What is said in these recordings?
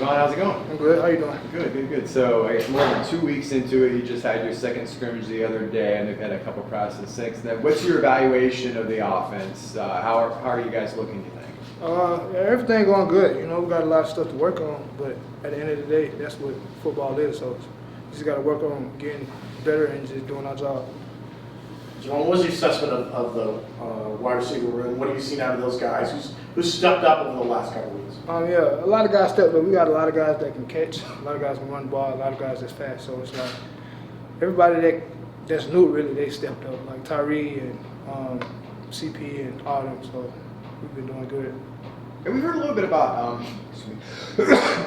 Javon, how's it going? I'm good. How you doing? Good. So I guess more than 2 weeks into it, you just had your second scrimmage the other day, and they've had a couple practices since then. What's your evaluation of the offense? How are you guys looking, you think? Yeah, everything going good. You know, we got a lot of stuff to work on, but at the end of the day, that's what football is. So we just got to work on getting better and just doing our job. Javon, what was your assessment of the wide receiver room? What have you seen out of those guys? Who's stepped up over the last couple of weeks? Yeah, a lot of guys stepped up. We got a lot of guys that can catch, a lot of guys can run the ball, a lot of guys that's fast. So it's like everybody that's new, really, they stepped up. Like Tyree and CP and all them. So we've been doing good. And we've heard a little bit about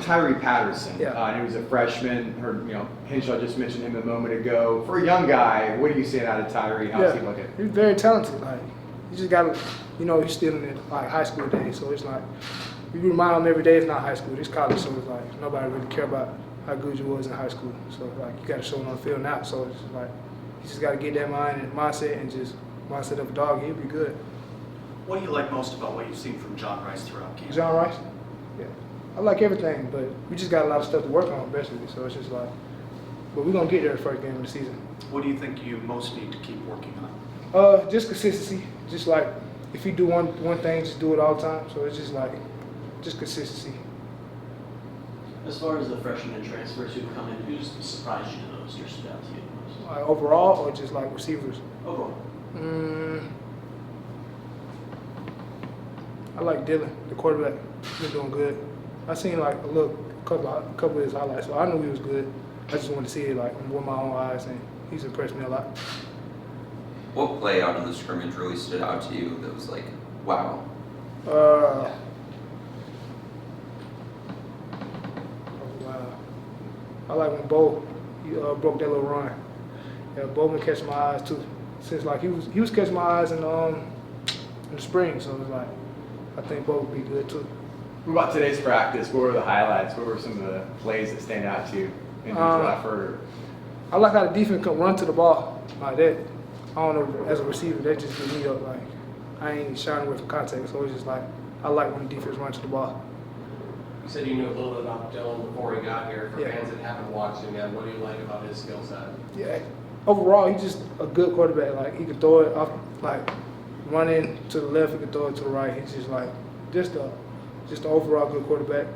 Tyree Patterson. Yeah. He was a freshman. Heard, Henshaw just mentioned him a moment ago. For a young guy, what are you seeing out of Tyree? How's he looking? He's very talented. Like, you just got to, he's still in high school days. So it's like, you remind him every day it's not high school, it's college. So it's like, nobody really care about how good you was in high school. So like, you got to show it on the field now. So it's just like, you just got to get that mindset and just mindset of a dog. He'll be good. What do you like most about what you've seen from John Rice throughout camp? John Rice? Yeah. I like everything, but we just got a lot of stuff to work on, basically. So it's just like, but we're going to get there the first game of the season. What do you think you most need to keep working on? Just consistency. Just like, if you do one thing, just do it all the time. So it's just like, just consistency. As far as the freshmen and transfers who come in, who's surprised you the most or stood out to you the most? Like overall, or just like receivers? Overall. I like Dylan, the quarterback. He's been doing good. I seen like a couple of his highlights, so I knew he was good. I just wanted to see it like with my own eyes, and he's impressed me a lot. What play out of the scrimmage really stood out to you that was like, wow? Wow. I like when Bo broke that little run. Yeah, Bo been catching my eyes too. Since like he was catching my eyes in the spring, so it was like I think Bo would be good too. What about today's practice? What were the highlights? What were some of the plays that stand out to you in your effort? I like how the defense can run to the ball like that. I don't know, as a receiver, that just gives me up. Like, I ain't shying away from contact, so it's just like, I like when the defense runs to the ball. You said you knew a little bit about Dylan before he got here. For Yeah. fans that haven't watched him yet, what do you like about his skill set? Yeah, overall, he's just a good quarterback. Like, he can throw it off, like, running to the left, he can throw it to the right. He's just like, just an overall good quarterback.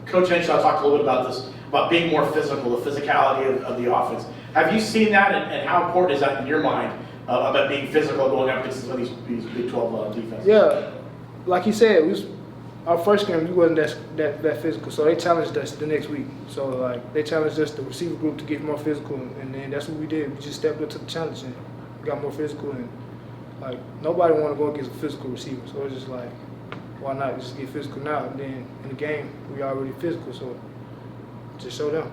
Coach Henshaw talked a little bit about this, about being more physical, the physicality of the offense. Have you seen that, and how important is that in your mind about being physical going up against some of these Big 12 defenses? Yeah, like he said, our first game we wasn't that physical, so they challenged us the next week. So like they challenged us, the receiver group, to get more physical, and then that's what we did. We just stepped up to the challenge and got more physical, and like nobody want to go against a physical receiver. So it's just like, why not just get physical now? And then in the game we already physical, so just show them.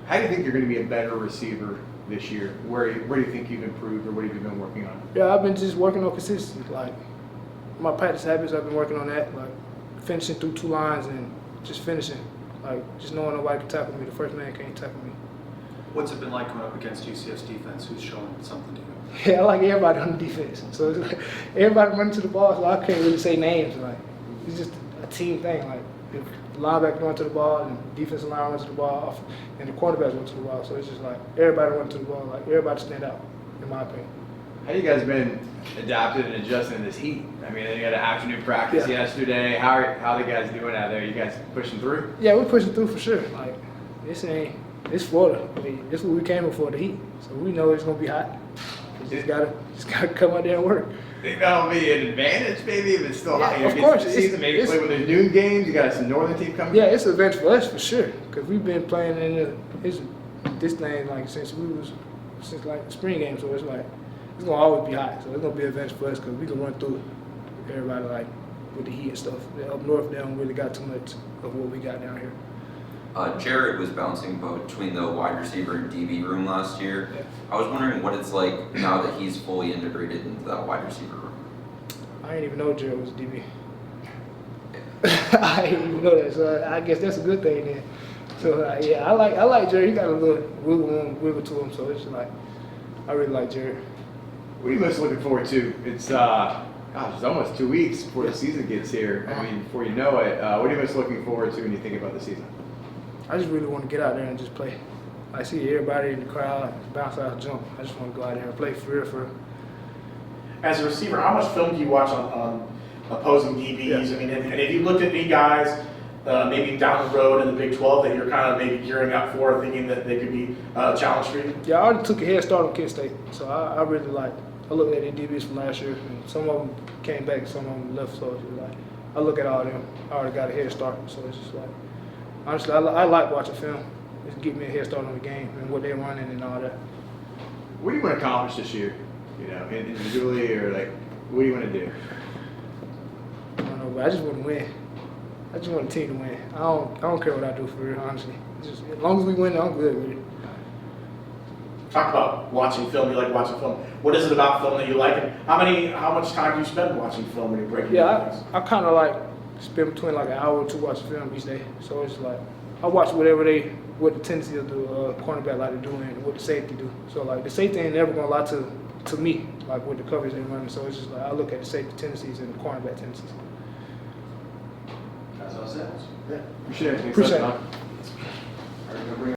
How do you think you're going to be a better receiver this year? Where do you think you've improved, or what have you been working on? Yeah, I've been just working on consistency. Like my practice habits, I've been working on that. Like finishing through two lines and just finishing. Like just knowing nobody can tackle me. The first man can't tackle me. What's it been like going up against UCF's defense? Who's showing something to you? Yeah, I like everybody on the defense. So it's like everybody running to the ball, so I can't really say names. Like it's just a team thing. Like if the linebacker run to the ball and the defensive line runs to the ball, and the quarterbacks run to the ball. So it's just like everybody run to the ball. Like everybody stand out, in my opinion. How you guys been adapted and adjusting to this heat? I mean, you had an afternoon practice yesterday. How are the guys doing out there? You guys pushing through? Yeah, we're pushing through for sure. Like it's Florida. I mean, this is what we came here for, the heat. So we know it's gonna be hot. We just gotta come out there and work. Think that'll be an advantage, maybe, if it's still hot. Of course. Season, maybe play when there's noon games. You got some northern team coming. Yeah, it's an advantage for us for sure. Cause we've been playing in this thing like since like the spring game. So it's like it's gonna always be hot. So it's gonna be an advantage for us because we can run through everybody like with the heat and stuff. Up north, they don't really got too much of what we got down here. Jared was bouncing between the wide receiver and DB room last year. Yeah. I was wondering what it's like now that he's fully integrated into that wide receiver room. I didn't even know Jared was a DB. I didn't even know that, so I guess that's a good thing then. So yeah, I like Jared. He got a little wiggle to him, so it's just like I really like Jared. What are you most looking forward to? It's Gosh, it's almost 2 weeks before the season gets here. I mean, before you know it, what are you most looking forward to when you think about the season? I just really want to get out there and just play. I see everybody in the crowd, bounce out, jump. I just want to go out there and play for real, for real. As a receiver, how much film do you watch on opposing DBs? Yeah. I mean, and if you looked at any guys maybe down the road in the Big 12 that you're kind of maybe gearing up for, thinking that they could be a challenge for you? Yeah, I already took a head start on Kent State, so I really like. I looked at the DBs from last year, and some of them came back, some of them left. So it's just like I look at all of them. I already got a head start, so it's just like honestly, I like watching film. Just give me a head start on the game and what they're running and all that. What do you want to accomplish this year? You know, individually or like, what do you want to do? I don't know, but I just want to win. I just want the team to win. I don't care what I do for real, honestly. Just as long as we win, I'm good with it. Talk about watching film. You like watching film. What is it about film that you like? And how much time do you spend watching film when you're breaking down Yeah, things? I kind of like spend between like an hour or two watching film each day. So it's like I watch what the tendency of the cornerback like to do and what the safety do. So like the safety ain't never gonna lie to me, like with the coverage they running. So it's just like I look at the safety tendencies and the cornerback tendencies. That's how it sounds. Appreciate it. Thanks Appreciate a lot, it. Tom. All right, we're gonna bring